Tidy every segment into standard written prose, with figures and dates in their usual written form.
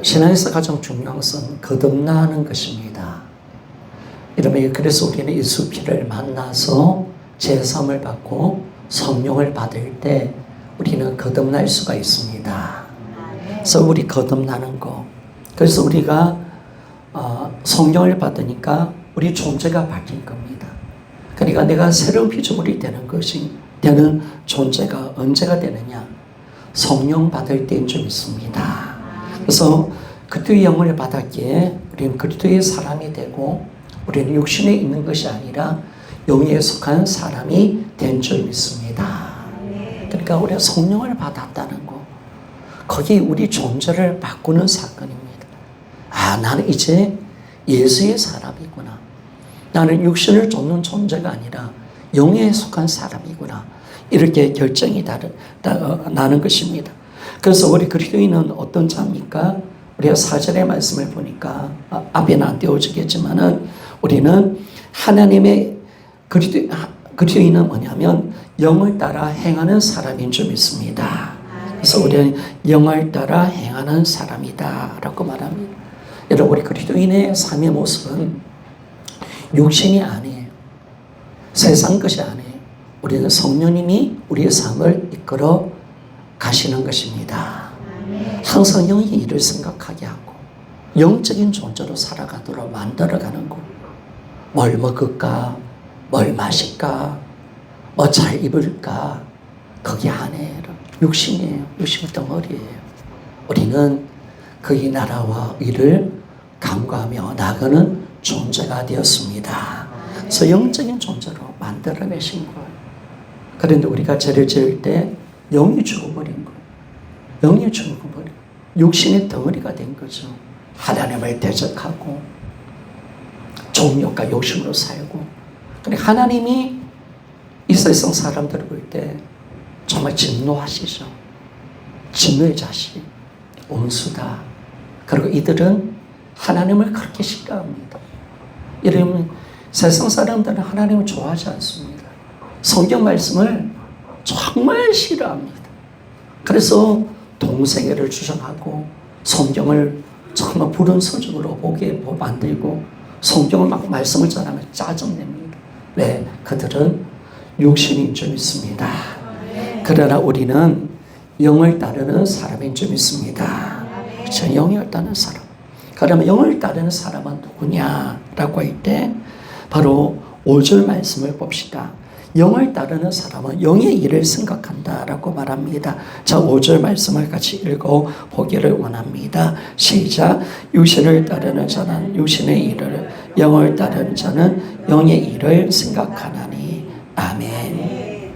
신앙에서 가장 중요한 것은 거듭나는 것입니다. 이러면 그래서 우리는 예수 피를 만나서 제사함을 받고 성령을 받을 때 우리는 거듭날 수가 있습니다. 그래서 우리 거듭나는 거. 그래서 우리가 성령을 받으니까 우리 존재가 바뀐 겁니다. 그러니까 내가 새로운 피조물이 되는 존재가 언제가 되느냐? 성령 받을 때인 줄 믿습니다. 그래서 그리스도의 영을 받았기에 우리는 그리스도의 사람이 되고 우리는 육신에 있는 것이 아니라 영에 속한 사람이 된 줄 믿습니다. 그러니까 우리가 성령을 받았다는 거, 거기 우리 존재를 바꾸는 사건입니다. 나는 이제 예수의 사람이구나. 나는 육신을 쫓는 존재가 아니라 영에 속한 사람이구나. 이렇게 결정이 나는 것입니다. 그래서 우리 그리스도인은 어떤 자입니까? 우리가 4절의 말씀을 보니까 앞에는 안 띄워지겠지만은 우리는 하나님의 그리스도인은 뭐냐면 영을 따라 행하는 사람인 줄 믿습니다. 그래서 우리는 영을 따라 행하는 사람이다 라고 말합니다. 여러분, 우리 그리스도인의 삶의 모습은 육신이 아니에요. 세상 것이 아니에요. 우리는 성령님이 우리의 삶을 이끌어 가시는 것입니다. 항상 영의 일을 생각하게 하고 영적인 존재로 살아가도록 만들어가는 거. 뭘 먹을까? 뭘 마실까? 뭐 잘 입을까? 그게 아니에요. 육신이에요. 육신 덩어리예요. 우리는 그의 나라와 의를 간구하며 나가는 존재가 되었습니다. 그래서 영적인 존재로 만들어내신 거예요. 그런데 우리가 죄를 지을 때 영이 죽어버린 거예요. 영이 죽어버린 육신의 덩어리가 된 거죠. 하나님을 대적하고 종욕과 욕심으로 살고. 그러니까 하나님이 이 세상 사람들을 볼 때 정말 진노하시죠. 진노의 자식, 온수다. 그리고 이들은 하나님을 그렇게 싫어합니다. 이러면 세상 사람들은 하나님을 좋아하지 않습니다. 성경 말씀을 정말 싫어합니다. 그래서 동성애를 주장하고 성경을 정말 부른 서적으로 보게 만들고 성경을 막 말씀을 전하면 짜증냅니다. 왜? 그들은 육신인 줄 믿습니다. 그러나 우리는 영을 따르는 사람인 줄 믿습니다. 그렇죠? 영을 따르는 사람. 그러면 영을 따르는 사람은 누구냐라고 할 때 바로 5절 말씀을 봅시다. 영을 따르는 사람은 영의 일을 생각한다라고 말합니다. 자, 5절 말씀을 같이 읽어보기를 원합니다. 시작. 육신을 따르는 자는 육신의 일을, 영을 따르는 자는 영의 일을 생각하나니. 아멘.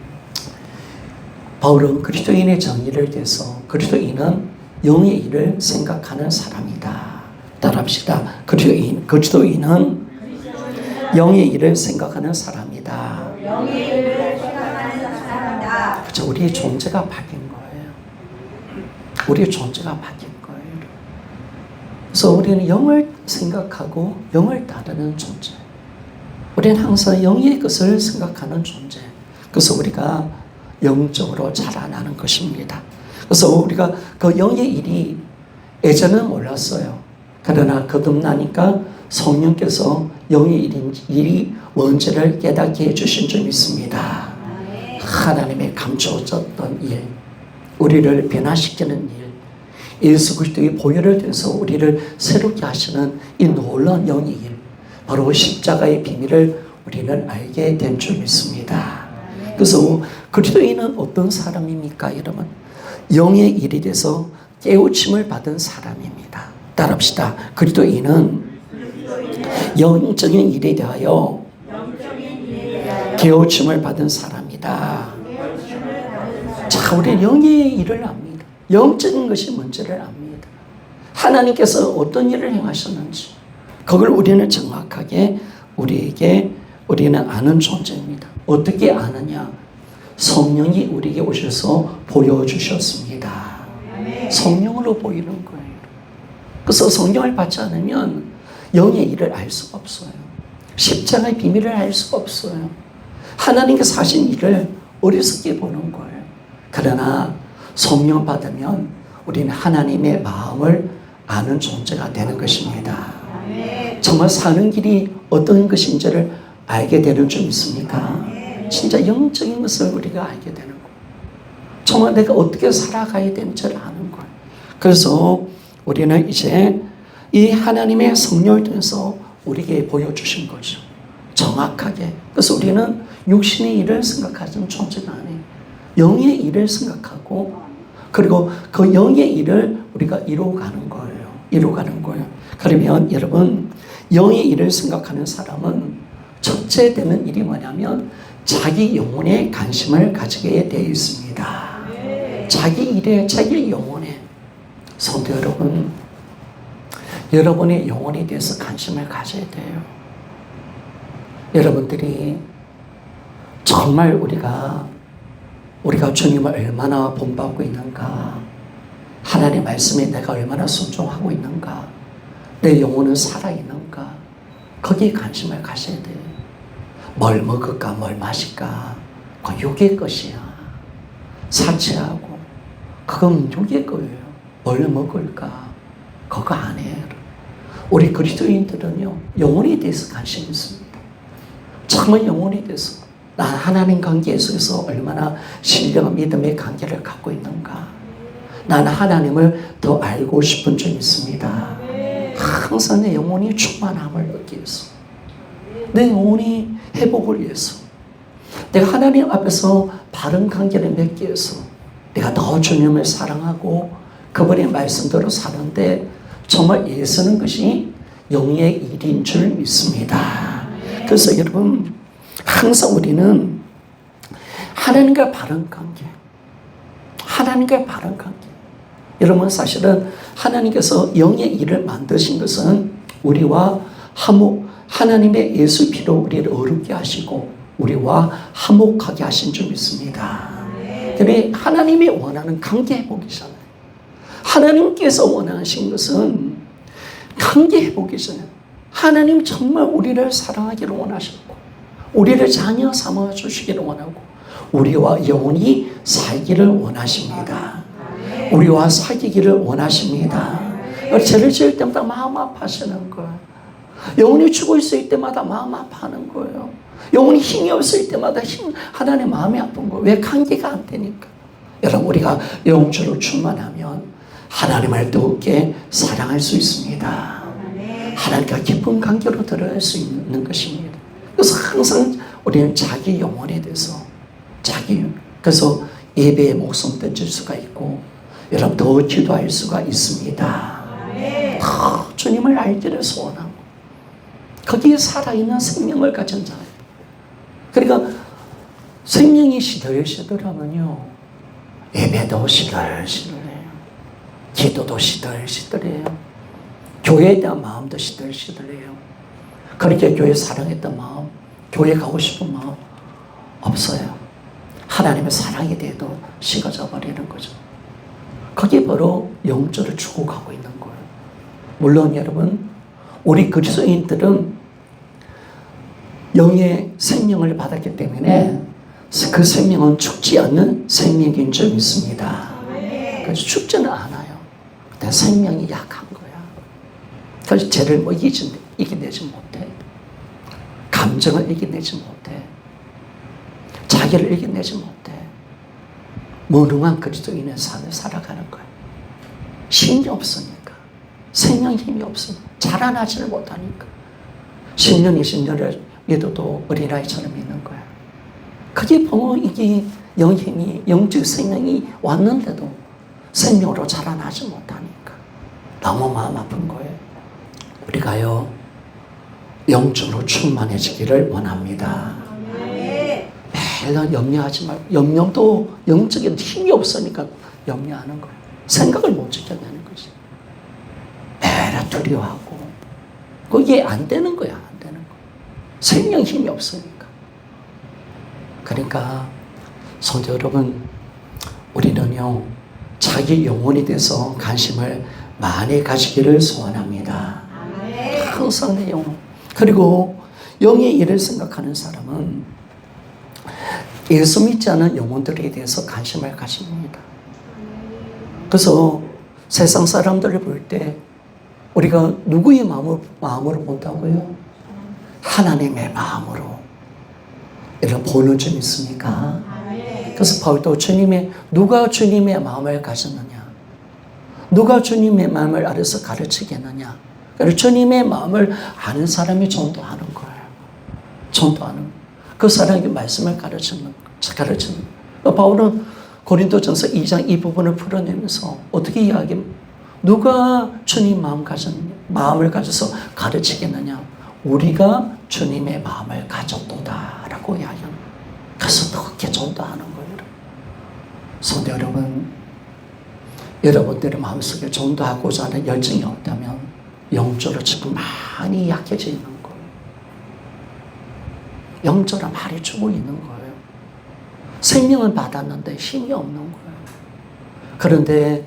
바울은 그리스도인의 정의를 대해서 그리스도인은 영의 일을 생각하는 사람이다. 따라합시다. 그리스도인은 영의 일을 생각하는 사람이다. 영의 일을 생각하는 사람이다. 그렇죠. 우리의 존재가 바뀐 거예요. 우리의 존재가 바뀐 거예요. 그래서 우리는 영을 생각하고 영을 따르는 존재. 우리는 항상 영의 것을 생각하는 존재. 그래서 우리가 영적으로 자라나는 것입니다. 그래서 우리가 그 영의 일이 예전에는 몰랐어요. 그러나 거듭나니까 성령께서 영의 일이 뭔지를 깨닫게 해주신 줄 믿습니다. 하나님의 감춰졌던 일, 우리를 변화시키는 일, 예수 그리스도의 보혈을 통해서 우리를 새롭게 하시는 이 놀라운 영의 일, 바로 십자가의 비밀을 우리는 알게 된 줄 믿습니다. 그래서 그리스도인은 어떤 사람입니까? 여러분, 영의 일에 대해서 깨우침을 받은 사람입니다. 따라합시다. 그리스도인은 영적인 일에 대하여 깨우침을 받은 사람이다. 자, 우리는 영의 일을 압니다. 영적인 것이 뭔지를 압니다. 하나님께서 어떤 일을 행하셨는지 그걸 우리는 정확하게 우리는 아는 존재입니다. 어떻게 아느냐? 성령이 우리에게 오셔서 보여주셨습니다. 성령으로 보이는 거예요. 그래서 성령을 받지 않으면 영의 일을 알 수가 없어요. 십자가의 비밀을 알 수가 없어요. 하나님께서 하신 일을 어리석게 보는 거예요. 그러나 성령 받으면 우리는 하나님의 마음을 아는 존재가 되는 것입니다. 정말 사는 길이 어떤 것인지를 알게 되는 줄 믿습니까? 진짜 영적인 것을 우리가 알게 되는 거예요. 정말 내가 어떻게 살아가야 되는지를 아는 거예요. 그래서 우리는 이제 이 하나님의 성령을 통해서 우리에게 보여주신 거죠. 정확하게. 그래서 우리는 육신의 일을 생각하는 존재가 아니에요. 영의 일을 생각하고, 그리고 그 영의 일을 우리가 이루어가는 거예요. 이루어가는 거예요. 그러면 여러분, 영의 일을 생각하는 사람은 첫째 되는 일이 뭐냐면 자기 영혼에 관심을 가지게 되어 있습니다. 자기 일에, 자기 영혼에. 성도 여러분, 여러분의 영혼에 대해서 관심을 가져야 돼요. 여러분들이 정말 우리가 주님을 얼마나 본받고 있는가, 하나님의 말씀에 내가 얼마나 순종하고 있는가, 내 영혼은 살아있는가, 거기에 관심을 가져야 돼요. 뭘 먹을까, 뭘 마실까, 그건 육의 것이야. 사치하고 그건 육의 거예요. 뭘 먹을까, 그거 아니에요. 우리 그리스도인들은요, 영혼에 대해서 관심이 있습니다. 정말 영혼에 대해서, 난 하나님 관계 속에서 얼마나 신령한 믿음의 관계를 갖고 있는가, 나는 하나님을 더 알고 싶은 줄 믿습니다. 항상 내 영혼이 충만함을 얻기 위해서, 내 영혼이 회복을 위해서, 내가 하나님 앞에서 바른 관계를 맺기 위해서 내가 더 주님을 사랑하고 그분의 말씀대로 사는데 정말 애쓰는 것이 영의 일인 줄 믿습니다. 그래서 여러분, 항상 우리는 하나님과 바른 관계, 하나님과 바른 관계. 여러분, 사실은 하나님께서 영의 일을 만드신 것은 우리와 하나님의 예수 피로 우리를 어렵게 하시고 우리와 화목하게 하신 줄 믿습니다. 그런데 하나님이 원하는 관계 회복이잖아요. 하나님께서 원하신 것은 관계 회복이잖아요. 하나님 정말 우리를 사랑하기를 원하셨고, 우리를 자녀 삼아 주시기를 원하고, 우리와 영원히 살기를 원하십니다. 우리와 사귀기를 원하십니다. 죄를 지을 때마다 마음 아파하시는 거예요. 영혼이 죽어 있을 때마다 마음 아파하는 거예요. 영혼이 힘이 없을 때마다 하나님 마음이 아픈 거예요. 왜? 관계가 안 되니까. 여러분, 우리가 영주로 충만하면 하나님을 더욱게 사랑할 수 있습니다. 하나님과 깊은 관계로 들어갈 수 있는 것입니다. 그래서 항상 우리는 자기 영혼에 대해서 그래서 예배에 목숨 던질 수가 있고, 여러분 더 기도할 수가 있습니다. 더 주님을 알기를 소원하고 거기에 살아있는 생명을 가진 자예요. 그러니까 생명이 시들시들하면요, 예배도 시들시들해요. 기도도 시들시들해요. 교회에 대한 마음도 시들시들해요. 그렇게 교회 사랑했던 마음, 교회 가고 싶은 마음 없어요. 하나님의 사랑에 대해도 식어져 버리는 거죠. 그게 바로 영적으로 죽어가고 있는 거예요. 물론 여러분, 우리 그리스도인들은 영의 생명을 받았기 때문에 그 생명은 죽지 않는 생명인 줄 믿습니다. 그래서 죽지는 않아요. 근데 생명이 약한 거야. 그래서 죄를 이겨내지 못해. 감정을 이겨내지 못해. 자기를 이겨내지 못해. 무능한 그리스도인의 삶을 살아가는 거야. 힘이 없으니까. 생명 힘이 없으니까. 자라나지를 못하니까. 10년, 20년을 믿어도 어린아이처럼 있는 거야. 그게 바로 이게 영힘이, 영적 생명이 왔는데도 생명으로 자라나지 못하니까 너무 마음 아픈 거예요. 우리가요, 영적으로 충만해지기를 원합니다. 매일 염려하지 말고, 염려도 영적인 힘이 없으니까 염려하는 거예요. 생각을 못 지켜내는 거지. 매일 두려워하고, 그게 안 되는 거야, 안 되는 거. 생명 힘이 없으니까. 그러니까 성도 여러분, 우리는요, 자기 영혼에 대해서 관심을 많이 가지기를 소원합니다. 항상 내 영혼. 그리고 영의 일을 생각하는 사람은 예수 믿지 않은 영혼들에 대해서 관심을 가집니다. 그래서 세상 사람들을 볼 때 우리가 누구의 마음으로 본다고요? 하나님의 마음으로. 이런 보는 점 있습니까? 그래서 바울도 누가 주님의 마음을 가졌느냐? 누가 주님의 마음을 알아서 가르치겠느냐? 그래서 주님의 마음을 아는 사람이 전도하는 거예요. 전도하는. 그 사람에게 말씀을 가르치는. 바울은 고린도전서 2장 이 부분을 풀어내면서 어떻게 이야기합니까? 누가 주님 마음을 가져서 가르치겠느냐? 우리가 주님의 마음을 가졌도다라고 이야기합니다. 그래서 그렇게 전도하는 거예요. 성도 여러분, 여러분들의 마음속에 전도하고자 하는 열정이 없다면 영적으로 지금 많이 약해져 있는 거예요. 영적으로 많이 죽어 있는 거예요. 생명을 받았는데 힘이 없는 거예요. 그런데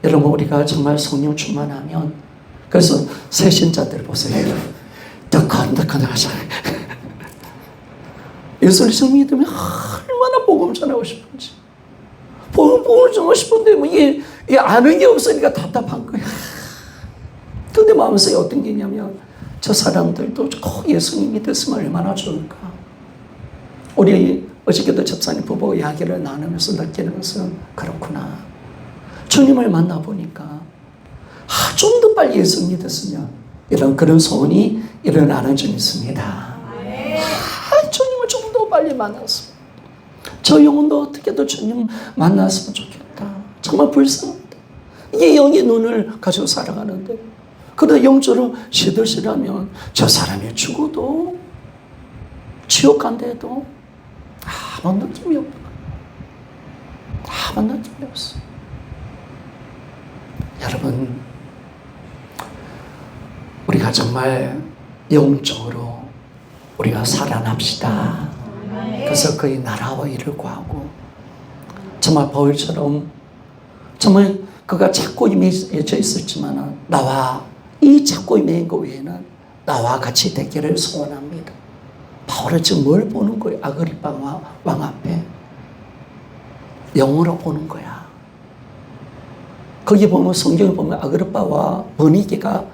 여러분, 우리가 정말 성령 충만하면, 그래서 새신자들 보세요. 덕한덕한 하잖아요. 예수를 좀 믿으면 얼마나 복음 전하고 싶은지. 복음을 전하고 싶은데 뭐 이게 아는 게 없으니까 답답한 거야. 근데 마음속에 어떤 게 있냐면, 저 사람들도 예수님 믿었으면 얼마나 좋을까. 우리 어저께도 집사님 부부가 이야기를 나누면서 느끼는 것은, 그렇구나. 주님을 만나보니까 좀 더 빨리 예수 믿었으면, 이런 그런 소원이 일어나는 점 있습니다. 주님을 좀 더 빨리 만났으면, 저 영혼도 어떻게든 주님 만났으면 좋겠다. 정말 불쌍하다. 이게 영의 눈을 가지고 살아가는데, 그러다 영적으로 시들시들하면 저 사람이 죽어도 지옥 간데도 아무 느낌이 없다. 아무 느낌이 없어. 여러분, 우리가 정말 영적으로 우리가 살아납시다. 그래서 그의 나라와 일을 구하고, 정말 바울처럼 정말 그가 찾고 임해져 있었지만, 이 찾고 임한 것 외에는 나와 같이 되기를 소원합니다. 바울은 지금 뭘 보는 거예요? 아그리파 왕 앞에 영으로 보는 거야. 거기 보면, 성경에 보면 아그리파와 버니게가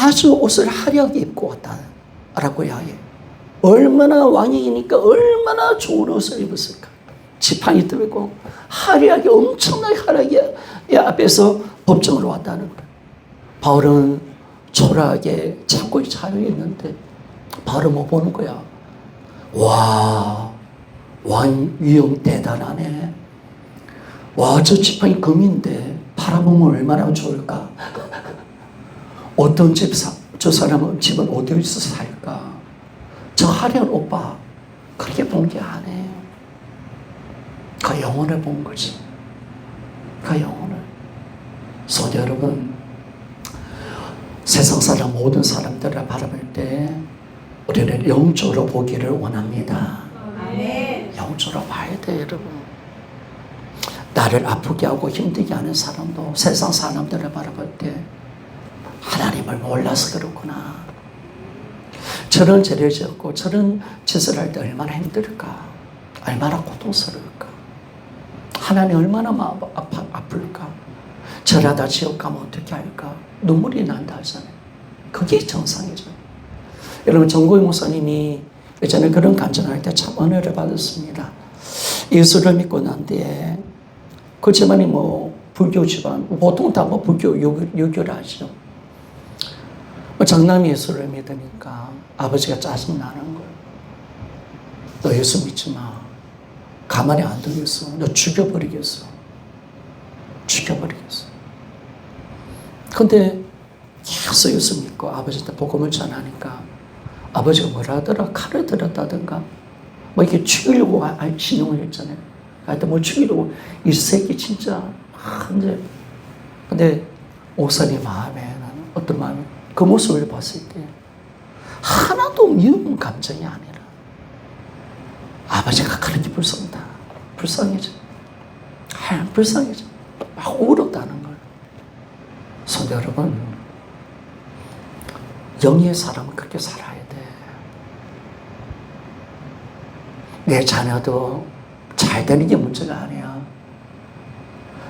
아주 옷을 화려하게 입고 왔다라고 이야기해요. 얼마나 왕이니까 얼마나 좋은 옷을 입었을까. 지팡이 들고 화려하게, 엄청나게 화려하게 앞에서 법정으로 왔다는 거예요. 바울은 초라하게 참고 차려있는데, 바울은 뭐 보는 거야? 와, 왕 위엄 대단하네. 와, 저 지팡이 금인데 팔아보면 얼마나 좋을까? 어떤 저 사람은 집은 어디서 살까? 저 화려한 오빠, 그렇게 본 게 아니에요. 그 영혼을 본 거지. 그 영혼을. 성도 여러분, 세상 사람, 모든 사람들을 바라볼 때 우리는 영적으로 보기를 원합니다. 영적으로 봐야 돼, 여러분. 나를 아프게 하고 힘들게 하는 사람도 세상 사람들을 바라볼 때 하나님을 몰라서 그렇구나. 저런 죄를 지었고 저런 짓을 할 때 얼마나 힘들까. 얼마나 고통스러울까. 하나님 얼마나 마음 아플까. 저러다 지옥 가면 어떻게 할까. 눈물이 난다 하잖아요. 그게 정상이죠. 여러분, 정고희 목사님이 예전에 그런 간증할 때 참 은혜를 받았습니다. 예수를 믿고 난 뒤에 그 집안이 불교 집안, 보통 다 불교 유교를 하죠. 장남이 예수를 믿으니까 아버지가 짜증나는 거예요. 너 예수 믿지 마. 가만히 안 두겠어. 너 죽여버리겠어. 죽여버리겠어. 근데 계속 예수 믿고 아버지한테 복음을 전하니까 아버지가 뭐라 하더라? 칼을 들었다든가 이렇게 죽이려고 신용을 했잖아요. 하여튼 죽이려고 이 새끼 진짜 근데 목사님 마음에는 어떤 마음이, 그 모습을 봤을 때 하나도 미운 감정이 아니라 아버지가 그렇게 불쌍해져. 불쌍해져. 막 울었다는 걸. 성도 여러분, 영의 사람은 그렇게 살아야 돼. 내 자녀도 잘 되는 게 문제가 아니야.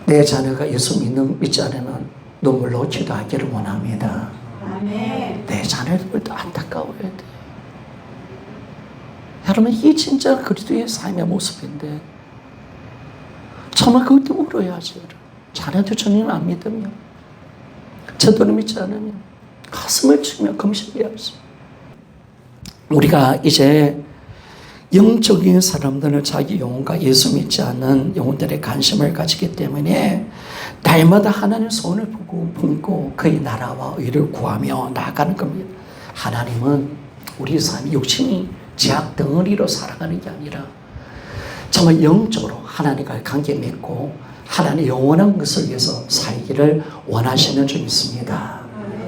내 자녀가 예수 믿지 않으면 눈물로 기도하기를 원합니다. 아멘. 내 자녀들도 안타까워야 돼. 여러분, 이게 진짜 그리스도의 삶의 모습인데 정말 그것도 울어야지. 자녀들 주님 안 믿으면, 저도 믿지 않으면 가슴을 치며 금식해야지. 우리가 이제 영적인 사람들은 자기 영혼과 예수 믿지 않는 영혼들의 관심을 가지기 때문에 날마다 하나님의 손을 품고 그의 나라와 의를 구하며 나아가는 겁니다. 하나님은 우리 삶이 육신이 제약 덩어리로 살아가는 게 아니라 정말 영적으로 하나님과의 관계 맺고 하나님의 영원한 것을 위해서 살기를 원하시는 줄 믿습니다.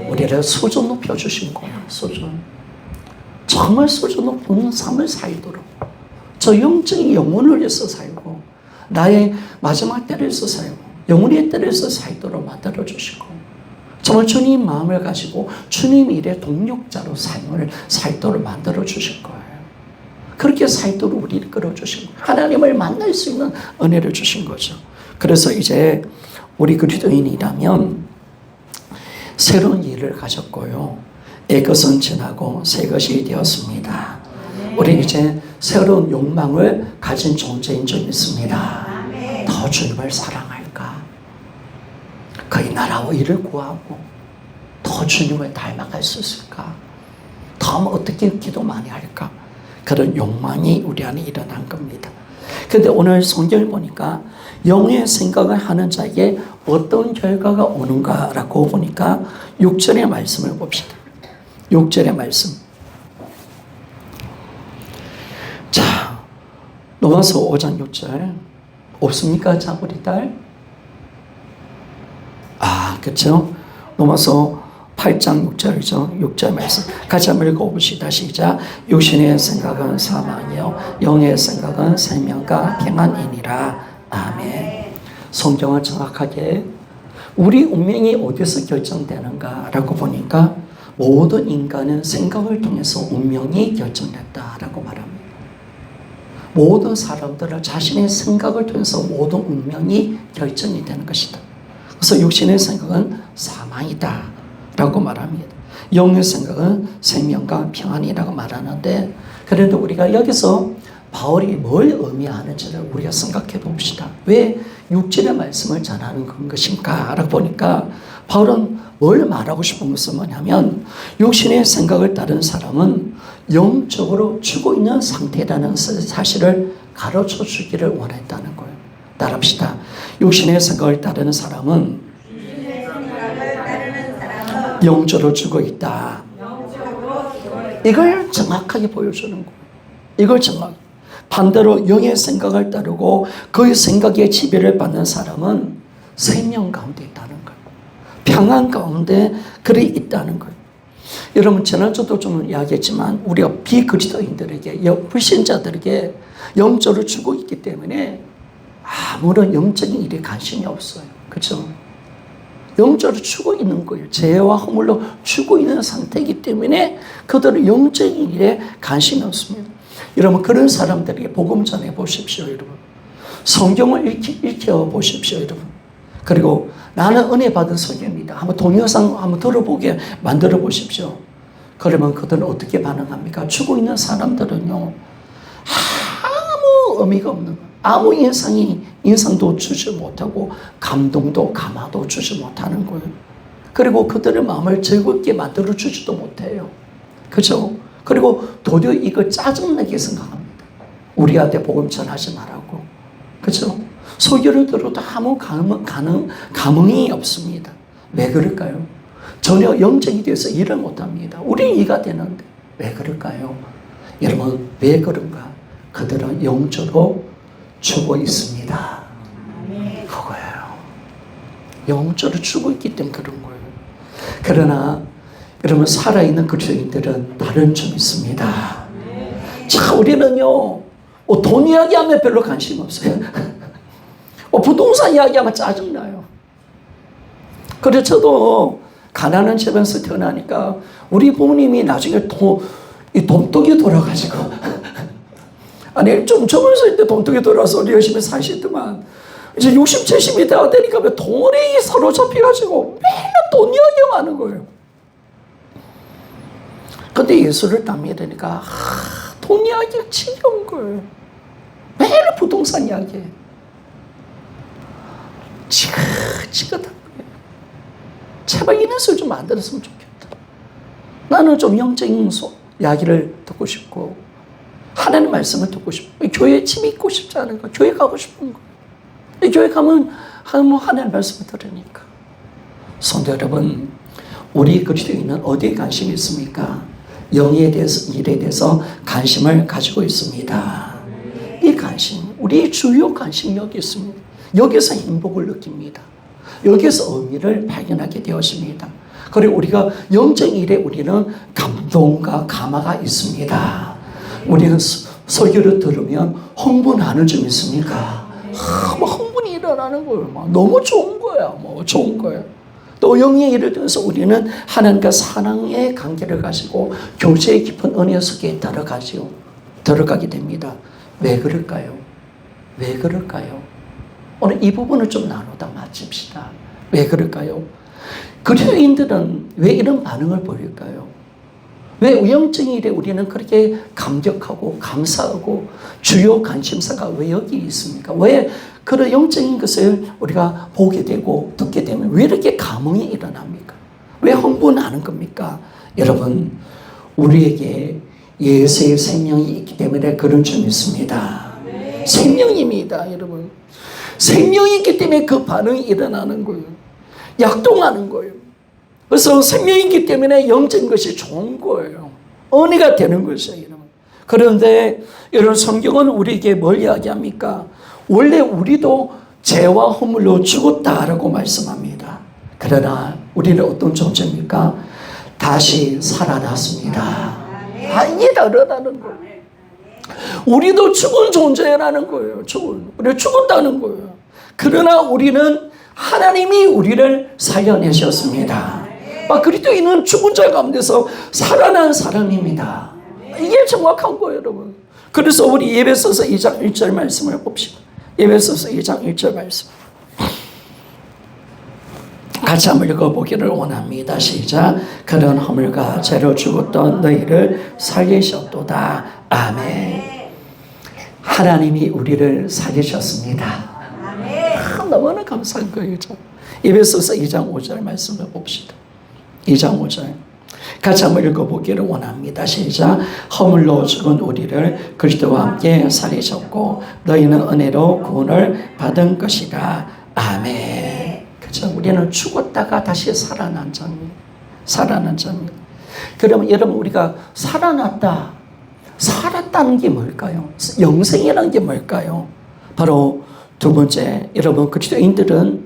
우리를 수준 높여주신 거예요. 수준. 정말 수준 높은 삶을 살도록, 저 영적인 영혼을 위해서 살고 나의 마지막 때를 위해서 살고 영혼의 때를 위해서 살도록 만들어주시고 정말 주님 마음을 가지고 주님 일의 동력자로 삶을 살도록 만들어주실 거예요. 그렇게 살도록 우리를 끌어주신 거예요. 하나님을 만날 수 있는 은혜를 주신 거죠. 그래서 이제 우리 그리스도인이라면 새로운 일을 가졌고요. 옛것은 지나고 새 것이 되었습니다. 우리 이제 새로운 욕망을 가진 존재인 줄 믿습니다. 더 주님을 사랑할까? 그의 나라와 일을 구하고 더 주님을 닮아갈 수 있을까? 더 어떻게 기도 많이 할까? 그런 욕망이 우리 안에 일어난 겁니다. 근데 오늘 성경을 보니까 영의 생각을 하는 자에게 어떤 결과가 오는가라고 보니까 6절의 말씀을 봅시다. 6절의 말씀. 자, 로마서 5장 6절 없습니까? 자, 우리 딸. 그렇죠? 로마서 8장 6절이죠. 6절 말씀. 같이 한번 읽어봅시다. 시작. 육신의 생각은 사망이요 영의 생각은 생명과 평안이니라. 아멘. 성경은 정확하게 우리 운명이 어디서 결정되는가라고 보니까 모든 인간은 생각을 통해서 운명이 결정됐다라고 말합니다. 모든 사람들은 자신의 생각을 통해서 모든 운명이 결정이 되는 것이다. 그래서 육신의 생각은 사망이다 라고 말합니다. 영의 생각은 생명과 평안이라고 말하는데, 그래도 우리가 여기서 바울이 뭘 의미하는지를 우리가 생각해 봅시다. 왜 6절의 말씀을 전하는 것인가 라고 보니까 바울은 뭘 말하고 싶은 것은 뭐냐면 육신의 생각을 따른 사람은 영적으로 죽어 있는 상태라는 사실을 가르쳐 주기를 원했다는 거예요. 따라합시다. 육신의 생각을 따르는 사람은 영적으로 죽어 있다. 이걸 정확하게 보여주는 거예요. 이걸 반대로 영의 생각을 따르고 그의 생각에 지배를 받는 사람은 생명 가운데 있다는 거예요. 평안 가운데 그리 있다는 거예요. 여러분, 지난주도 좀 이야기했지만 우리가 비그리스도인들에게, 불신자들에게 영적으로 죽어 있기 때문에 아무런 영적인 일에 관심이 없어요. 그렇죠? 영적으로 죽어 있는 거예요. 죄와 허물로 죽어 있는 상태이기 때문에 그들은 영적인 일에 관심이 없습니다. 여러분, 그런 사람들에게 복음 전해 보십시오, 여러분. 성경을 읽혀 보십시오, 여러분. 그리고 나는 은혜 받은 성경입니다. 한번 동영상 한번 들어보게 만들어 보십시오. 그러면 그들은 어떻게 반응합니까? 죽어 있는 사람들은요, 아무 의미가 없는 거예요. 아무 인상도 주지 못하고 감동도 감화도 주지 못하는 거예요. 그리고 그들의 마음을 즐겁게 만들어 주지도 못해요. 그렇죠? 그리고 도리어 이거 짜증나게 생각합니다. 우리한테 복음 전하지 말라고. 그렇죠? 소개를 들어도 아무 감흥이 없습니다. 왜 그럴까요? 전혀 영적이 돼서 일을 못합니다. 우리는 이가 되는데 왜 그럴까요? 여러분, 왜 그런가? 그들은 영적으로 죽어 있습니다. 그거예요. 영적으로 죽어 있기 때문에 그런 거예요. 그러나 여러분, 살아있는 그리스도인들은 다른 점이 있습니다. 자, 우리는요, 돈 이야기하면 별로 관심 없어요. 부동산 이야기하면 짜증나요. 그래서 저도 가난한 집에서 태어나니까 우리 부모님이 나중에 돈독이 돌아가지고 아니, 좀 젊었을 때 돈독이 돌아서 열심히 사시더만 이제 60, 70이 되어 되니까 돈에 사로잡혀가지고 매일 돈 이야기만 하는 거예요. 근데 예수를 딱 믿으니까 돈 이야기가 지겨운 거예요. 매일 부동산 이야기예요. 지긋지긋한 거예요. 제발 이런 소리 좀 안 들었으면 좋겠다. 나는 좀 영적인 이야기를 듣고 싶고 하나님 말씀을 듣고 싶고 교회에 침이 있고 싶지 않은 거, 교회 가고 싶은 거. 교회 가면 하나님 말씀을 들으니까. 성도 여러분, 우리 그리스도인은 어디에 관심이 있습니까? 영에 대해서, 일에 대해서 관심을 가지고 있습니다. 이 관심, 우리의 주요 관심이 여기 있습니다. 여기서 행복을 느낍니다. 여기서 의미를 발견하게 되었습니다. 그리고 우리가 영적 일에 우리는 감동과 감화가 있습니다. 우리는 설교를 들으면 흥분하는 점 있습니까? 막 흥분이 일어나는 거예요. 막 너무 좋은 거야. 뭐 좋은 거예요. 또 영의 일을 통해서 우리는 하나님과 사랑의 관계를 가지고 교제의 깊은 은혜 속에 들어가게 됩니다. 왜 그럴까요? 왜 그럴까요? 오늘 이 부분을 좀 나누다 마칩시다. 왜 그럴까요? 그리스도인들은 왜 이런 반응을 보일까요? 왜 영적인 일에 우리는 그렇게 감격하고 감사하고 주요 관심사가 왜 여기 있습니까? 왜 그런 영적인 것을 우리가 보게 되고 듣게 되면 왜 이렇게 감흥이 일어납니까? 왜 흥분하는 겁니까? 여러분, 우리에게 예수의 생명이 있기 때문에 그런 점이 있습니다. 생명입니다, 여러분. 생명이 있기 때문에 그 반응이 일어나는 거예요. 약동하는 거예요. 그래서 생명이기 때문에 영적인 것이 좋은 거예요. 은혜가 되는 것이에요, 여러분. 그런데 여러분, 성경은 우리에게 뭘 이야기합니까? 원래 우리도 죄와 허물로 죽었다라고 말씀합니다. 그러나 우리는 어떤 존재입니까? 다시 살아났습니다. 이게 다르다는 거예요. 우리도 죽은 존재라는 거예요. 우리가 죽었다는 거예요. 그러나 우리는 하나님이 우리를 살려내셨습니다. 그리스도인은 죽은 자 가운데서 살아난 사람입니다. 이게 정확한 거예요, 여러분. 그래서 우리 에베소서 2장 1절 말씀을 봅시다. 에베소서 2장 1절 말씀. 같이 한번 읽어보기를 원합니다. 시작. 그런 허물과 죄로 죽었던 너희를 살리셨도다. 아멘. 하나님이 우리를 살리셨습니다. 너무나 감사한 거예요. 에베소서 2장 5절 말씀을 봅시다. 2장 5절. 같이 한번 읽어보기를 원합니다. 시작. 허물로 죽은 우리를 그리스도와 함께 살리셨고 너희는 은혜로 구원을 받은 것이다. 아멘. 그렇죠? 우리는 죽었다가 다시 살아난 자입니다. 살아난 자입니다. 그러면 여러분, 우리가 살아났다, 살았다는 게 뭘까요? 영생이라는 게 뭘까요? 바로 두 번째, 여러분, 그리스도인들은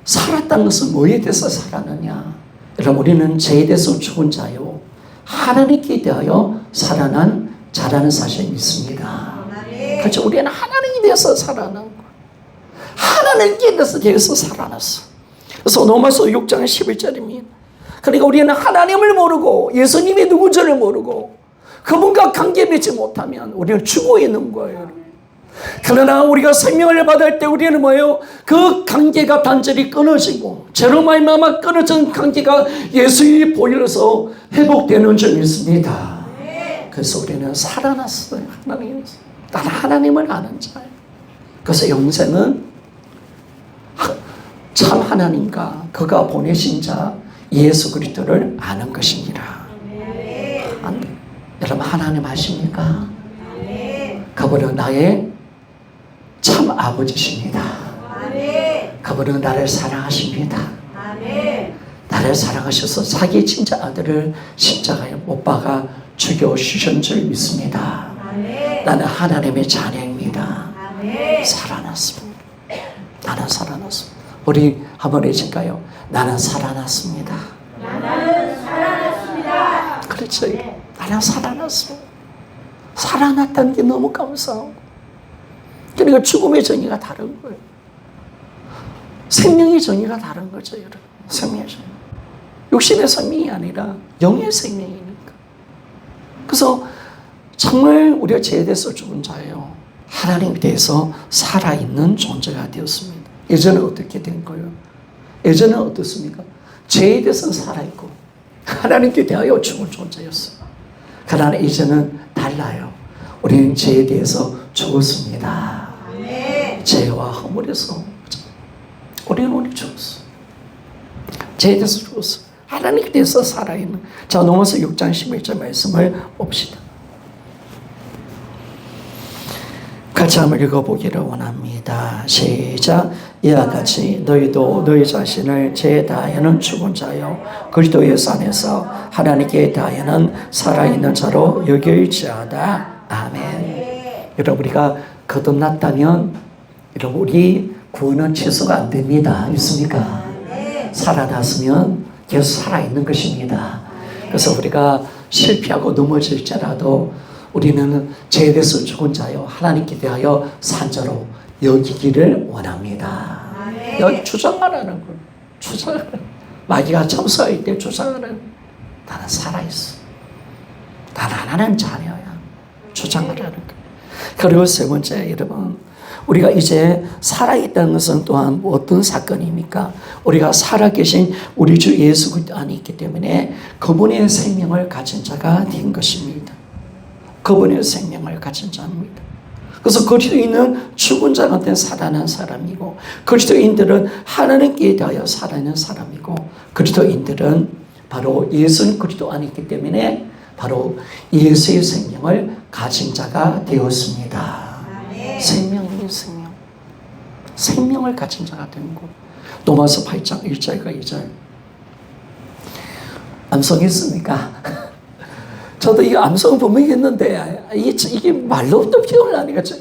살았다는 것은 뭐에 대해서 살았느냐? 여러분, 우리는 죄에 대해서 죽은 자요, 하나님께 대하여 살아난 자라는 사실이 있습니다. 그렇죠? 우리는 하나님에 대해서 살아난 거예요. 하나님께 대해서 살아났어. 그래서 로마서 6장 11절입니다. 그러니까 우리는 하나님을 모르고 예수님이 누군지를 모르고 그분과 관계 맺지 못하면 우리는 죽어 있는 거예요. 그러나 우리가 생명을 받을 때 우리는 뭐예요? 그 관계가 단절이 끊어지고 죄로 말미암아 끊어진 관계가 예수의 보혈로서 회복되는 점이 있습니다. 그래서 우리는 살아났어요. 하나님에서. 나는 하나님을 아는 자예요. 그래서 영생은 참 하나님과 그가 보내신 자 예수 그리스도를 아는 것입니다. 여러분, 하나님 아십니까? 그분은 나의 참 아버지십니다. 그분은 나를 사랑하십니다. 나를 사랑하셔서 자기 진짜 아들을 십자가에 못 박아 죽여주신 줄 믿습니다. 나는 하나님의 자녀입니다. 살아났습니다. 나는 살아났습니다. 우리 한번 해줄까요? 나는 살아났습니다. 나는 살아났습니다. 그렇죠. 나는 살아났습니다. 살아났다는 게 너무 감사하고. 그러니까 죽음의 정의가 다른 거예요. 생명의 정의가 다른 거죠, 여러분. 생명의 정의. 육신의 생명이 아니라 영의 생명이니까. 그래서 정말 우리가 죄에 대해서 죽은 자예요. 하나님에 대해서 살아있는 존재가 되었습니다. 예전에 어떻게 된 거예요? 예전에 어떻습니까? 죄에 대해서 살아있고 하나님께 대하여 죽은 존재였어요. 그러나 이제는 달라요. 우리는 죄에 대해서 죽었습니다. 죄와 허물에서 우리는 죽었어. 죄에 대해서 죽었어. 하나님께 대해서 살아있는. 자, 넘어서 6장 11절 말씀을 봅시다. 같이 한번 읽어보기를 원합니다. 시작. 이와 같이 너희도 너희 자신을 죄에 대하여는 죽은 자요 그리스도 예수 안에서 하나님께 대하여는 살아있는 자로 여길지어다. 아멘. 여러분, 우리가 거듭났다면 여러분, 우리 구원은 취소가 안 됩니다. 있습니까? 살아났으면 계속 살아있는 것입니다. 그래서 우리가 실패하고 넘어질지라도 우리는 죄에 대해서 죽은 자요 하나님께 대하여 산 자로 여기기를 원합니다. 여기 주장하라는 거예요. 주장하라는 거예요. 마귀가 참소할 때 주장하라는 거예요. 나는 살아있어. 나는 하나님 자녀야. 주장하라는 거예요. 그리고 세 번째, 여러분, 우리가 이제 살아있다는 것은 또한 어떤 사건입니까? 우리가 살아계신 우리 주 예수 그리스도 안에 있기 때문에 그분의 생명을 가진 자가 된 것입니다. 그분의 생명을 가진 자입니다. 그래서 그리스도인은 죽은 자 같은 살아난 사람이고 그리스도인들은 하나님께 대하여 살아있는 사람이고 그리스도인들은 바로 예수 그리스도 안에 있기 때문에 바로 예수의 생명을 가진 자가 되었습니다. 생명이 생명. 생명을 가진 자가 되는 것. 로마서 8장 1절과 2절. 암송했습니까? 저도 이 암송 분명히 했는데 이게 말로도 표현을 하니까 좀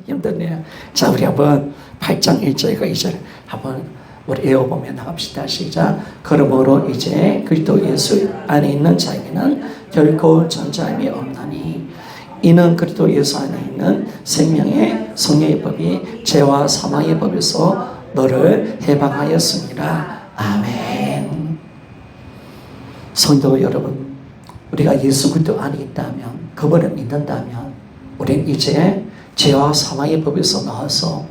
힘드네요. 자, 우리 한번 8장 1절과 2절 한번 우리 외워보면 나갑시다. 시작. 그러므로 이제 그리스도 예수 안에 있는 자에게는 결코 전자함이 없나니 이는 그리스도 예수 안에 있는 생명의 성령의 법이 죄와 사망의 법에서 너를 해방하였습니다. 아멘. 성도 여러분, 우리가 예수 그리스도 안에 있다면, 그분을 믿는다면 우리는 이제 죄와 사망의 법에서 나와서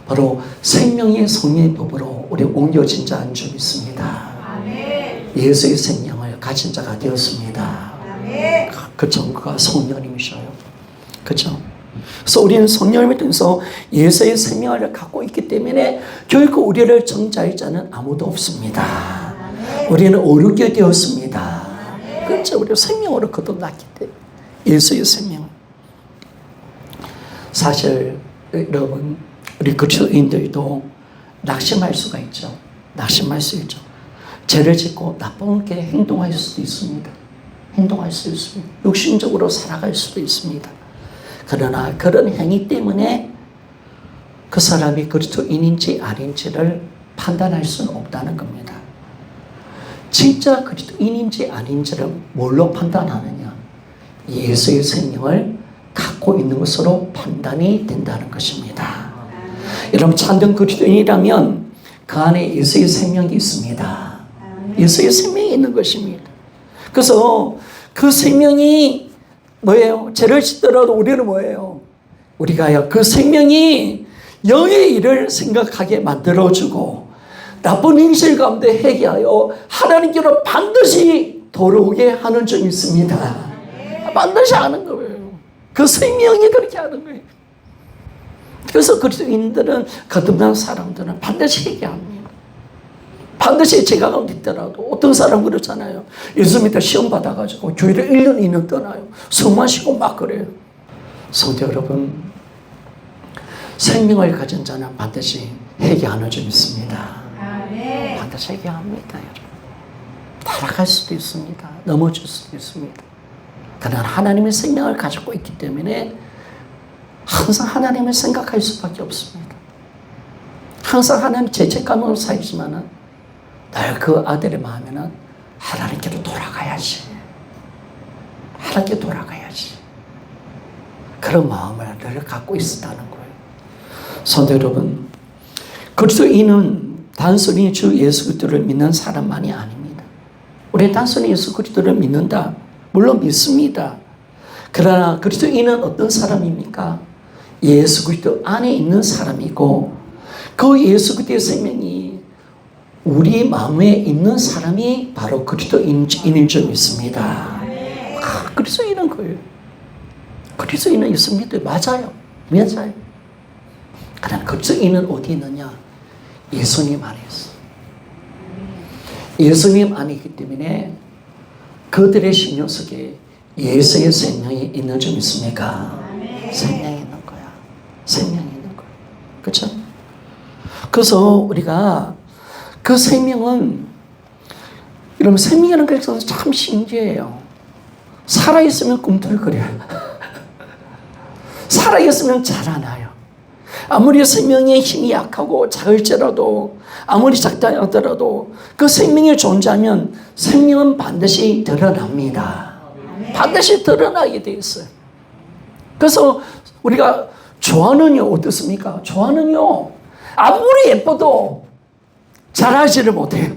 바로 생명의 성령의 법으로 우리 옮겨진 자인 줄 믿습니다. 아멘. 예수의 생명을 가진 자가 되었습니다. 아멘. 그 전부가 성령님이셔요. 그렇죠? 그래서 우리는 성령을 통해서 예수의 생명을 갖고 있기 때문에 결코 우리를 정죄할 자는 아무도 없습니다. 아멘. 우리는 어렵게 되었습니다. 아멘. 그렇죠? 우리가 생명으로 거듭났기 때문에 예수의 생명. 사실 여러분, 우리 그리스도인들도 낙심할 수가 있죠. 낙심할 수 있죠. 죄를 짓고 나쁘게 행동할 수도 있습니다. 행동할 수 있습니다. 육신적으로 살아갈 수도 있습니다. 그러나 그런 행위 때문에 그 사람이 그리스도인인지 아닌지를 판단할 수는 없다는 겁니다. 진짜 그리스도인인지 아닌지를 뭘로 판단하느냐? 예수의 생명을 갖고 있는 것으로 판단이 된다는 것입니다. 여러분, 참된 그리스도인이라면 그 안에 예수의 생명이 있습니다. 예수의 생명이 있는 것입니다. 그래서 그 생명이 뭐예요? 죄를 짓더라도 우리는 뭐예요? 우리가요, 그 생명이 영의 일을 생각하게 만들어주고 나쁜 행실 가운데 회개하여 하나님께로 반드시 돌아오게 하는 점이 있습니다. 반드시 하는 거예요. 그 생명이 그렇게 하는 거예요. 그래서 그리스도인들은 거듭난 사람들은 반드시 회개합니다. 반드시 죄가 가운데 있더라도 어떤 사람 그렇잖아요. 예수 믿다 시험 받아가지고 교회를 1년 2년 떠나요. 술 마시고 막 그래요. 성도 여러분, 생명을 가진 자는 반드시 회개하는 점 있습니다. 반드시 회개합니다. 여러분. 타락할 수도 있습니다. 넘어질 수도 있습니다. 그러나 하나님의 생명을 가지고 있기 때문에 항상 하나님을 생각할 수밖에 없습니다. 항상 하나님 죄책감으로 살지만은 늘 그 아들의 마음에는 하나님께로 돌아가야지. 하나님께 돌아가야지. 그런 마음을 늘 갖고 있었다는 거예요. 성도 여러분, 그리스도인은 단순히 주 예수 그리스도를 믿는 사람만이 아닙니다. 우리 단순히 예수 그리스도를 믿는다. 물론 믿습니다. 그러나 그리스도인은 어떤 사람입니까? 예수 그리스도 안에 있는 사람이고 그 예수 그리스도의 생명이 우리 마음에 있는 사람이 바로 그리스도인인 줄 믿습니다. 그리스도인은 거예요. 그리스도인은 있습니다. 맞아요. 맞아요. 그러나 그리스도인은 어디 있느냐? 예수님 안에 있어. 예수님 안에 있기 때문에 그들의 심령 속에 예수의 생명이 있는 줄 믿습니까? 생명이 있는 거야. 생명이 있는 거야. 그렇죠? 그래서 우리가 그 생명은 여러분 생명이라는 것은 참 신기해요. 살아있으면 꿈틀거려요. 살아있으면 자라나요. 아무리 생명의 힘이 약하고 작을지라도 아무리 작다 하더라도 그 생명이 존재하면 생명은 반드시 드러납니다. 반드시 드러나게 돼 있어요. 그래서 우리가 조화는요 어떻습니까? 조화는요 아무리 예뻐도 자라지를 못해요.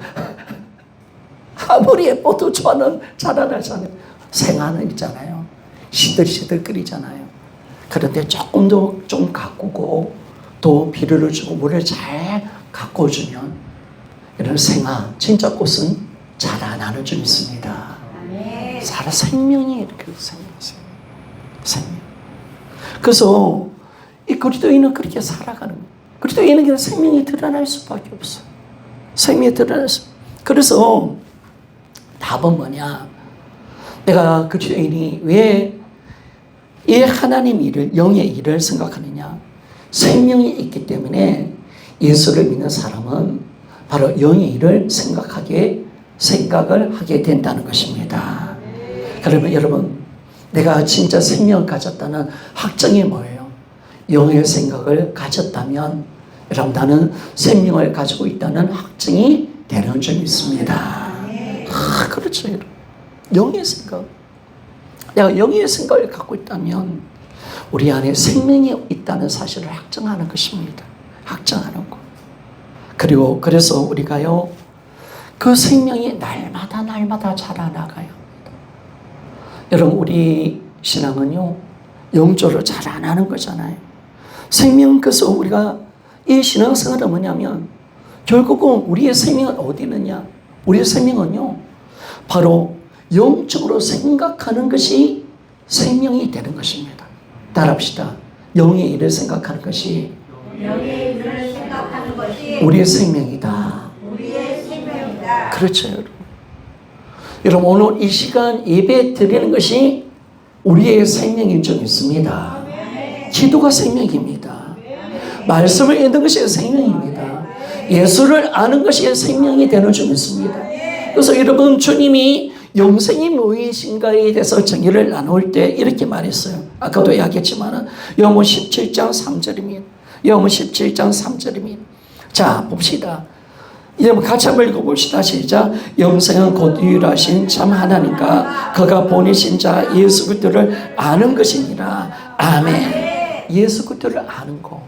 아무리 예뻐도 조화는 자라나잖아요. 생화는 있잖아요. 시들시들거리잖아요. 그런데 조금 더 좀 가꾸고 또 비료를 주고 물을 잘 가꿔주면 이런 생화, 진짜 꽃은 자라나는 줄 믿습니다. 살아 생명이 이렇게 생명. 그래서 이 그리스도인은 그렇게 살아가는 거예요. 그리스도인은 그냥 생명이 드러날 수밖에 없어요. 생명이 드러날 수. 그래서 답은 뭐냐? 내가 그리스도인이 왜 이 하나님 일을, 영의 일을 생각하느냐? 생명이 있기 때문에 예수를 믿는 사람은 바로 영의 일을 생각을 하게 된다는 것입니다. 그러면 여러분, 내가 진짜 생명을 가졌다는 확정이 뭐예요? 영의 생각을 가졌다면 여러분 나는 생명을 가지고 있다는 확증이 되는 줄 믿습니다. 그렇죠. 여러분. 영의 생각. 내가 영의 생각을 갖고 있다면 우리 안에 생명이 있다는 사실을 확정하는 것입니다. 확정하는 것. 그리고 그래서 우리가요 그 생명이 날마다 자라나가요. 여러분 우리 신앙은요 영적으로 자라나는 거잖아요. 생명 그래서 우리가 이 신앙생활은 뭐냐면 결국은 우리의 생명은 어디 있느냐? 우리의 생명은요 바로 영적으로 생각하는 것이 생명이 되는 것입니다. 따라합시다. 영의 일을 생각하는 것이 우리의 생명이다. 그렇죠, 여러분. 여러분 오늘 이 시간 예배 드리는 것이 우리의 생명인 줄 믿습니다. 기도가 생명입니다. 말씀을 읽는 것이 생명입니다. 예수를 아는 것이 생명이 되는 줄 믿습니다. 그래서 여러분 주님이 영생이 무엇인가에 대해서 정의를 나눌 때 이렇게 말했어요. 아까도 이야기했지만 요한복음 17장 3절입니다. 요한복음 17장 3절입니다. 자 봅시다. 이제 같이 한번 읽어봅시다. 시작. 영생은 곧 유일하신 참 하나님과 그가 보내신 자 예수 그리스도를 아는 것이니라. 아멘. 예수 그리스도를 아는 거.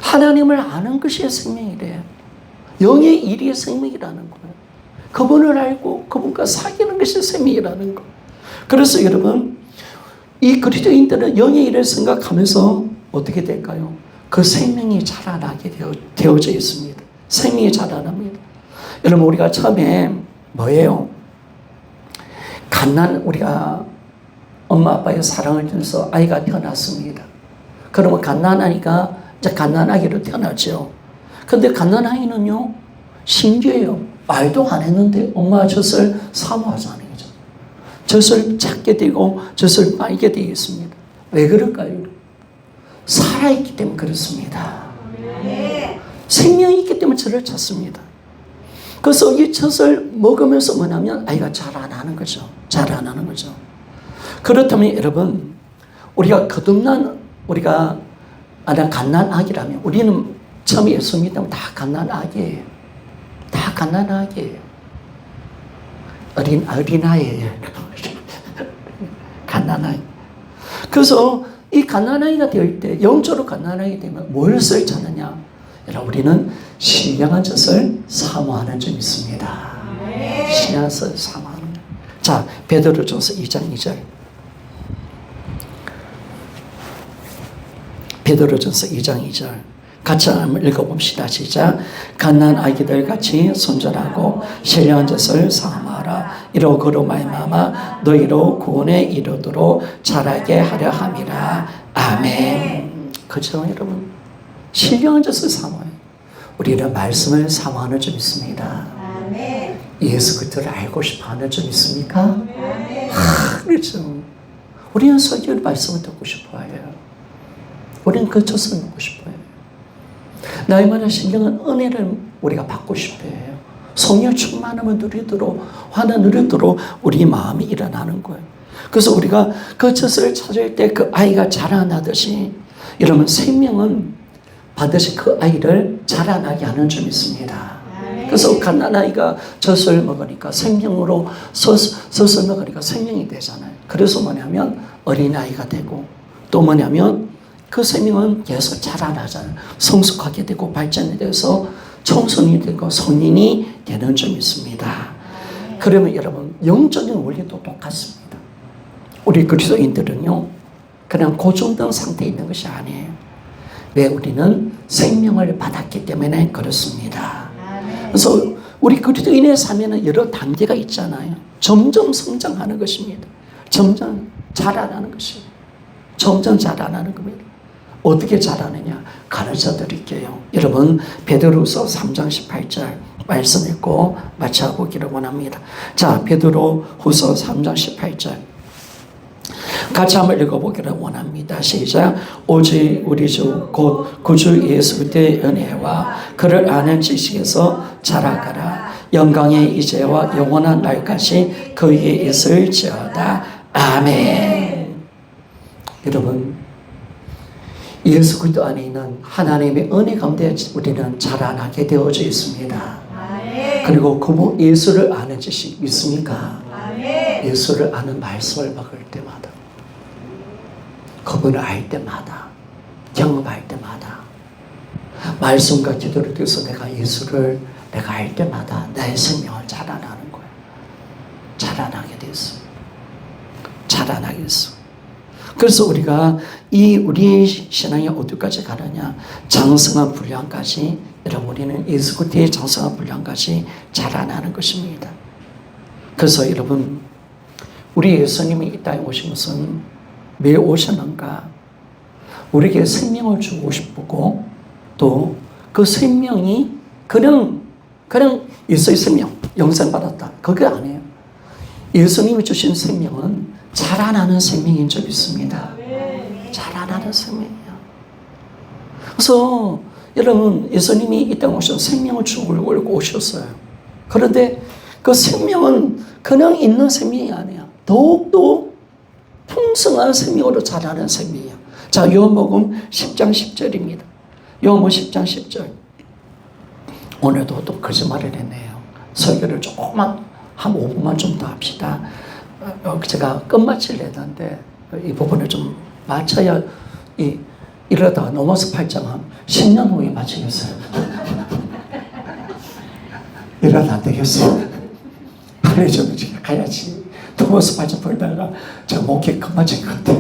하나님을 아는 것이 생명이래요. 영의 일이 생명이라는 거예요. 그분을 알고 그분과 사귀는 것이 생명이라는 거. 그래서 여러분 이 그리스도인들은 영의 일을 생각하면서 어떻게 될까요? 그 생명이 자라나게 되어져 있습니다. 생명이 자라납니다. 여러분 우리가 처음에 뭐예요? 우리가 엄마 아빠의 사랑을 통해서 아이가 태어났습니다. 그러면 갓난아이가 이제 갓난아기로 태어났죠. 근데 갓난아이는요 신기해요. 말도 안 했는데 엄마가 젖을 사모하자는 거죠. 젖을 찾게 되고 젖을 빨게 되어 있습니다. 왜 그럴까요? 살아있기 때문에 그렇습니다. 생명이 있기 때문에 젖을 찾습니다. 그래서 이 젖을 먹으면서 뭐냐면 아이가 자라나는 거죠. 자라나는 거죠. 그렇다면 여러분 우리가 우리가 갓난아기라면 우리는 처음에 예수 믿으면 다 갓난아기예요. 다 갓난아기예요. 어린아이예요. 갓난아이. 그래서 이 갓난아이가 될 때 영적으로 갓난아이가 되면 무엇을 찾느냐? 여러분 우리는 신령한 젖을 사모하는 줄 믿습니다. 신령한 젖을 사모하는. 자 베드로전서 2장 2절. 베드로전서 2장 2절 같이 한번 읽어봅시다. 시작. 갓난 아기들 같이 손절하고 신령한 젖을 사모하라. 이러므로 말미암아 너희로 구원에 이르도록 자라게 하려 함이라. 아멘. 그렇죠 여러분? 신령한 젖을 사모해요. 우리는 말씀을 사모하는 점 있습니다. 아멘. 예수 그리스도를 알고 싶어하는 점 있습니까? 아멘. 그렇죠. 우리는 설교의 말씀을 듣고 싶어해요. 우리는 그 젖을 먹고 싶어요. 나의 말은 신령한 은혜를 우리가 받고 싶어해요. 성령 충만함을 누리도록 화나 누리도록 우리 마음이 일어나는 거예요. 그래서 우리가 그 젖을 찾을 때 그 아이가 자라나듯이 여러분 생명은 반드시 그 아이를 자라나게 하는 점이 있습니다. 그래서 갓난아이가 젖을 먹으니까 생명으로 젖을 먹으니까 생명이 되잖아요. 그래서 뭐냐면 어린아이가 되고 또 뭐냐면 그 생명은 계속 자라나잖아요. 성숙하게 되고 발전이 돼서 청소년이 되고 성인이 되는 점이 있습니다. 그러면 여러분 영적인 원리도 똑같습니다. 우리 그리스도인들은요 그냥 고정된 상태에 있는 것이 아니에요. 왜? 우리는 생명을 받았기 때문에 그렇습니다. 그래서 우리 그리스도인의 삶에는 여러 단계가 있잖아요. 점점 성장하는 것입니다. 점점 자라나는 것입니다. 점점 자라나는 겁니다. 어떻게 자라느냐 가르쳐 드릴게요. 여러분 베드로후서 3장 18절 말씀 읽고 마쳐보기를 원합니다. 자, 베드로후서 3장 18절 같이 한번 읽어보기를 원합니다. 시작. 오직 우리 주 곧 구주 예수 그리스도의 은혜와 그를 아는 지식에서 자라가라. 영광의 이제와 영원한 날까지 그에게 있을지어다. 아멘. 여러분 예수 그리스도 안에 있는 하나님의 은혜 가운데 우리는 자라나게 되어져 있습니다. 그리고 그분 예수를 아는 지식 있습니까? 예수를 아는 말씀을 먹을 때마다 그분을 알 때마다 경험할 때마다 말씀과 기도를 통해서 내가 예수를 내가 알 때마다 내 생명을 자라나는 거예요. 자라나게 됐어. 자라나게 됐어. 그래서 우리가 우리의 신앙이 어디까지 가느냐 장성한 분량까지 여러분 우리는 예수 그리스도의 장성한 분량까지 자라나는 것입니다. 그래서 여러분 우리 예수님이 이 땅에 오신 것은 왜 오셨는가? 우리에게 생명을 주고 싶고 또 그 생명이 그냥 예수의 생명 영생 받았다 그게 아니에요. 예수님이 주신 생명은 자라나는 생명인 줄 믿습니다. 자라나는 생명이에요. 그래서 여러분 예수님이 이 땅에 오셔서 생명을 주고 오셨어요. 그런데 그 생명은 그냥 있는 생명이 아니야. 더욱더 풍성한 생명으로 자라는 생명이에요. 자, 요한복음 10장 10절입니다. 요한복음 10장 10절. 오늘도 또 거짓말을 했네요. 설교를 조금만 한 5분만 좀 더 합시다. 제가 끝마치려 했는데 이 부분을 좀 맞춰야 이러다 넘어서 8장 한 10년 후에 마치겠어요. 이러다 안 되겠어요. 그래 좀 가야지. 넘어서 8장 벌다가 저 목에 끝마친 것 같아.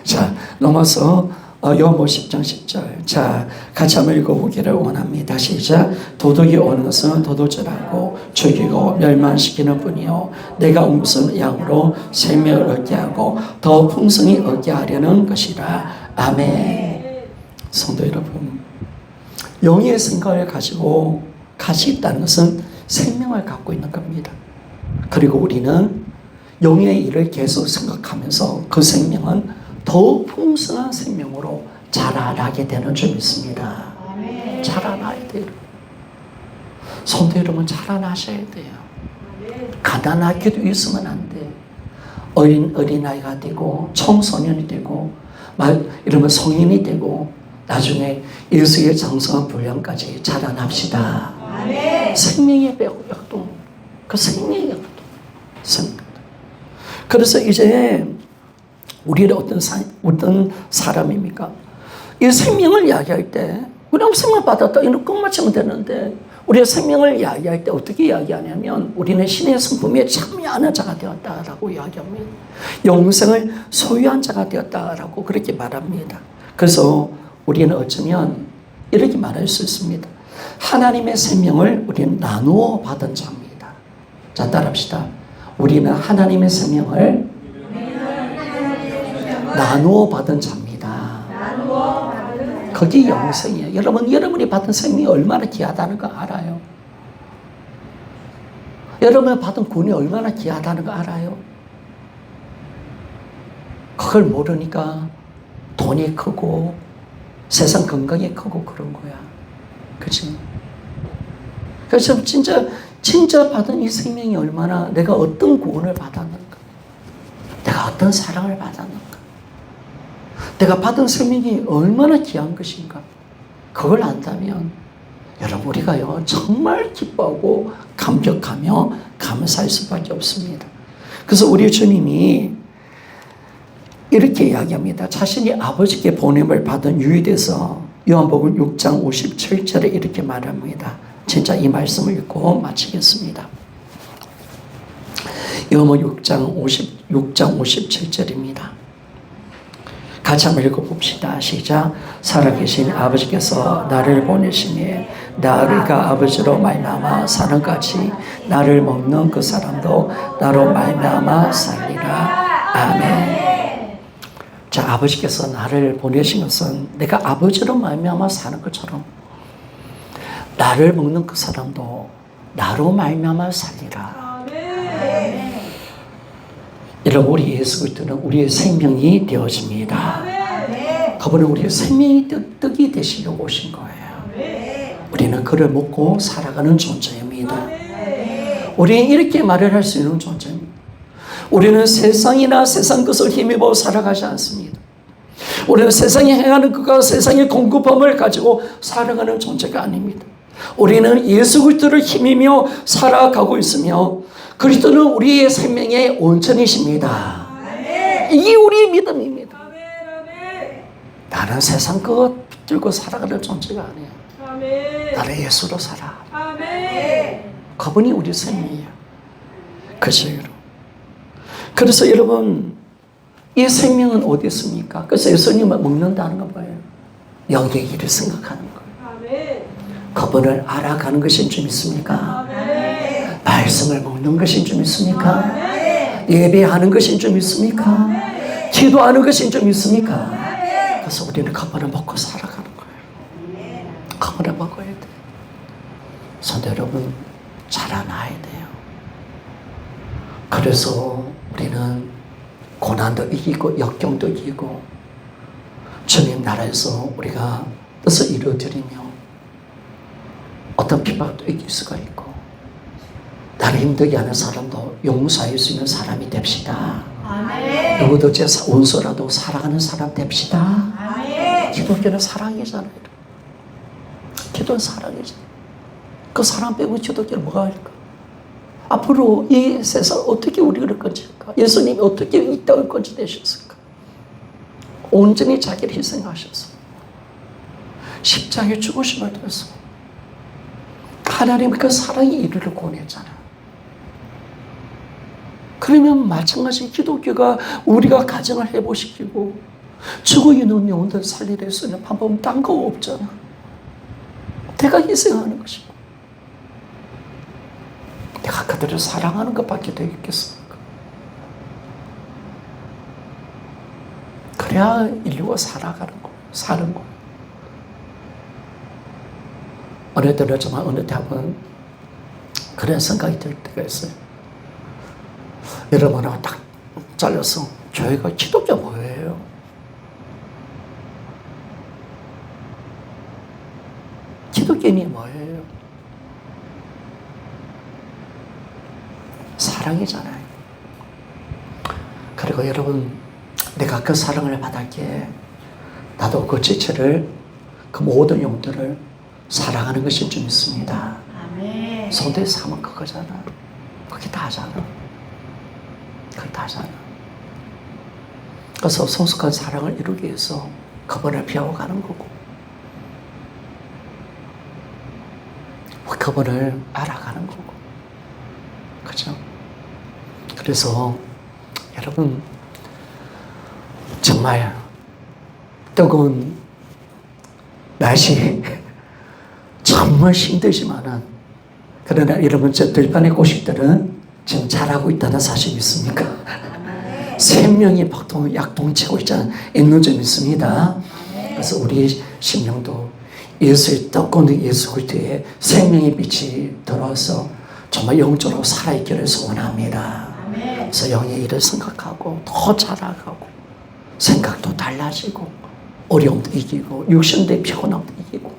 자, 넘어서 요한복음 10장 10절. 자, 같이 한번 읽어보기를 원합니다. 시작. 도둑이 오는 것은 도둑질하고 죽이고 멸망시키는 뿐이요 내가 온 것은 양으로 생명을 얻게 하고 더 풍성히 얻게 하려는 것이라. 아멘. 성도 여러분, 영의 생각을 가지고 같이 있다는 것은 생명을 갖고 있는 겁니다. 그리고 우리는 영의 일을 계속 생각하면서 그 생명은 더욱 풍성한 생명으로 자라나게 되는 줄 믿습니다. 자라나야 돼요. 성도 여러분 자라나셔야 돼요. 가난하게도 있으면 안 돼. 어린아이가 되고 청소년이 되고 이러면 성인이 되고 나중에 예수의 장성한 분량까지 자라납시다. 생명의 약동, 그 생명의 약동. 그래서 이제 우리는 어떤 사람입니까? 이 생명을 이야기할 때 우리는 생명 받았다 이런 끝마치면 되는데 우리가 생명을 이야기할 때 어떻게 이야기하냐면 우리는 신의 성품에 참여하는 자가 되었다라고 이야기합니다. 영생을 소유한 자가 되었다라고 그렇게 말합니다. 그래서 우리는 어쩌면 이렇게 말할 수 있습니다. 하나님의 생명을 우리는 나누어 받은 자입니다. 자, 따라합시다. 우리는 하나님의 생명을 나누어 받은 자입니다. 그게 영생이에요. 여러분이 받은 생명이 얼마나 귀하다는 거 알아요? 여러분이 받은 구원이 얼마나 귀하다는 거 알아요? 그걸 모르니까 돈이 크고 세상 건강이 크고 그런 거야. 그치? 그래서 진짜 받은 이 생명이 얼마나, 내가 어떤 구원을 받았는가, 내가 어떤 사랑을 받았는가, 내가 받은 생명이 얼마나 귀한 것인가, 그걸 안다면 여러분, 우리가요 정말 기뻐하고 감격하며 감사할 수밖에 없습니다. 그래서 우리 주님이 이렇게 이야기합니다. 자신이 아버지께 보냄을 받은 유대서 요한복음 6장 57절에 이렇게 말합니다. 진짜 이 말씀을 읽고 마치겠습니다. 요한복음 6장 57절입니다. 같이 한번 읽어봅시다. 시작. 살아계신 아버지께서 나를 보내시니 나가 아버지로 말미암아 사는 같이 나를 먹는 그 사람도 나로 말미암아 살리라. 아멘. 자, 아버지께서 나를 보내신 것은 내가 아버지로 말미암아 사는 것처럼 나를 먹는 그 사람도 나로 말미암아 살리라. 여러분, 우리 예수 그리스도는 우리의 생명이 되어집니다. 그분은 우리의 생명이 떡이 되시려고 오신 거예요. 우리는 그를 먹고 살아가는 존재입니다. 우리는 이렇게 말을 할 수 있는 존재입니다. 우리는 세상이나 세상 것을 힘입어 살아가지 않습니다. 우리는 세상에 행하는 것과 세상의 공급함을 가지고 살아가는 존재가 아닙니다. 우리는 예수 그리스도를 힘이며 살아가고 있으며 그리스도는 우리의 생명의 온천이십니다. 이게 우리의 믿음입니다. 나는 세상 것 붙들고 살아가는 존재가 아니야. 나는 예수로 살아. 그분이 우리 생명이야. 그죠, 여러분? 그래서 여러분, 이 생명은 어디 있습니까? 그래서 예수님을 먹는다는 건 뭐예요? 영의 일을 생각하는 거예요. 그분을 알아가는 것인 줄 믿습니까? 말씀을 먹는 것인 줄 믿습니까? 예배하는 것인 줄 믿습니까? 기도하는 것인 줄 믿습니까? 그래서 우리는 그분을 먹고 살아가는 거예요. 그분을 먹어야 돼요. 성도 여러분, 자라나야 돼요. 그래서 우리는 고난도 이기고 역경도 이기고 주님 나라에서 우리가 뜻을 이루어드리며 어떤 핍박도 이길 수가 있고 나를 힘들게 하는 사람도 용서할 수 있는 사람이 됩시다. 아멘. 누구도 제 원수라도 사랑하는 사람 됩시다. 아멘. 기독교는 사랑이잖아요. 기도는 사랑이잖아요. 그 사랑 빼고 기독교는 뭐가 할까? 앞으로 이 세상 어떻게 우리를 건질까? 예수님이 어떻게 이 땅을 건져내셨을까? 온전히 자기를 희생하셔서 십자가에 죽으심을 통해서 하나님 그 사랑의 이르를 권했잖아요. 그러면 마찬가지 기독교가 우리가 가정을 회복시키고 죽어있는 영혼들 살릴 수 있는 방법은 딴 거 없잖아. 내가 희생하는 것이고 내가 그들을 사랑하는 것밖에 되겠습니까? 그래야 인류가 살아가는 거예요. 사는 거예요. 어느 때는 정말 어느 때 한번 그런 생각이 들 때가 있어요. 여러분하고 딱 잘려서 교회가 기독교 뭐예요? 기독교인이 뭐예요? 사랑이잖아요. 그리고 여러분, 내가 그 사랑을 받을게 나도 그 지체를, 그 모든 영들을 사랑하는 것인 줄 믿습니다. 성도의 삶은 그거잖아. 그게 다잖아. 그게 다잖아. 그래서 성숙한 사랑을 이루기 위해서 그분을 배워가는 거고 그분을 알아가는 거고. 그죠? 그래서 여러분 정말 뜨거운 날씨 정말 힘들지만은 그러나 여러분 저 들판의 고식들은 지금 잘하고 있다는 사실 믿습니까? 생명이 약동치고 있는 점 있습니다. 그래서 우리 심령도 예수의 떡고는 예수 그리스도의 생명의 빛이 들어와서 정말 영적으로 살아있기를 소원합니다. 그래서 영의 일을 생각하고 더 자라가고 생각도 달라지고 어려움도 이기고 육신의 피곤함도 이기고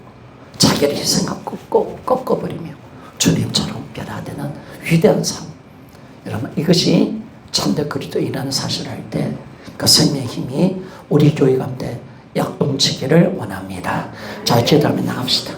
자기를 희생하고 꼭 꺾어버리며 주님처럼 변화되는 위대한 삶. 여러분 이것이 참된 그리스도인이라는 사실을 할 때 그 생명의 힘이 우리 교회 가운데 약동치기를 원합니다. 자, 기도하며 나갑시다.